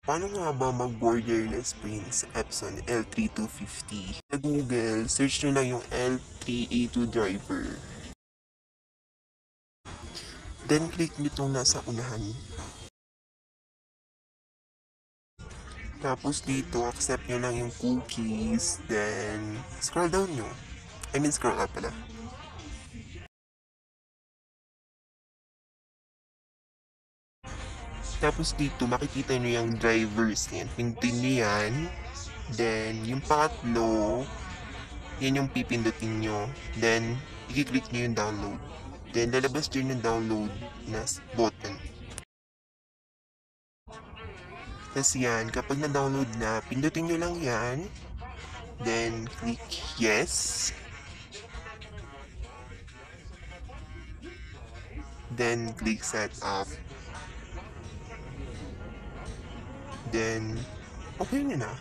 Paano nga ba mag-borderless print sa Epson L3250? Sa Google, search nyo lang yung L3A2 driver. Then, click nyo itong nasa unahan. Tapos dito, accept nyo lang yung cookies. Then, scroll down nyo. Scroll up pala. Tapos dito, makikita nyo yung drivers yan. Pindutin nyo yan. Then, yung pangatlo, yan yung pipindutin nyo. Then, i-click nyo yung download. Then, lalabas dyan yung download na button. Tapos yan, kapag na-download na, pindutin nyo lang yan. Then, click yes. Then, click set up. Then, okay na.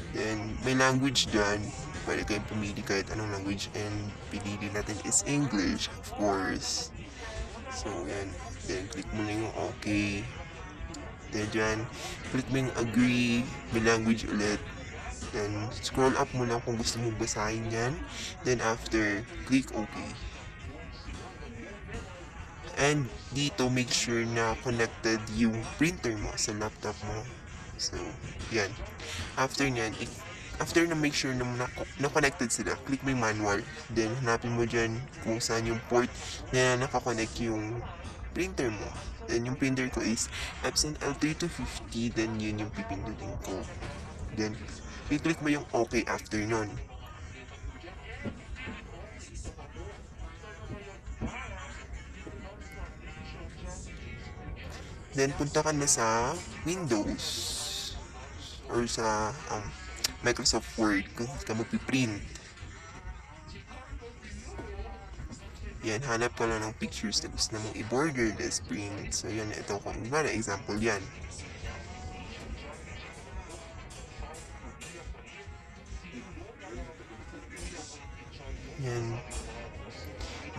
Then, may language dyan. Pwede kayong pumili kahit anong language and pinili natin is English, of course. So, yan. Then, click mo lang yung okay. Then, dyan, click mo yung agree. May language ulit. Then, scroll up mo lang kung gusto mo basahin yan. Then, after, click okay. And dito, make sure na connected yung printer mo sa laptop mo. So, yan. After nyan, after na make sure na connected sila, click mo yung manual. Then, hanapin mo dyan kung saan yung port na nakakonect yung printer mo. Then, yung printer ko is Epson L3250. Then, yun yung pipindutin ko. Then, i-click mo yung OK after nun. Then, punta ka na sa Windows or sa Microsoft Word kung ka magpiprint. Yan, hanap ka lang ng pictures na gusto mong i-borderless print. So, yan, ito kung na example yan. Yan.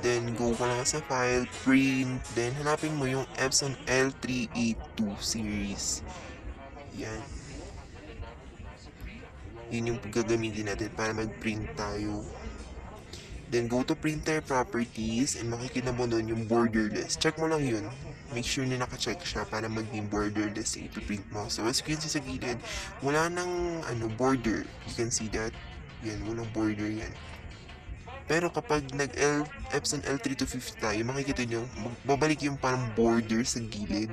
Then, go ka lang sa file, print, then hanapin mo yung Epson L382 series. Yan. Yun yung gagamitin natin para mag-print tayo. Then, go to printer properties and makikita mo doon yung borderless. Check mo lang yun. Make sure na naka-check siya para maging borderless yung ipiprint mo. So, as you can see sa gilid, wala nang border. You can see that. Yan, walang border yan. Pero kapag Epson L3250 tayo, makikita nyo, babalik yung parang border sa gilid.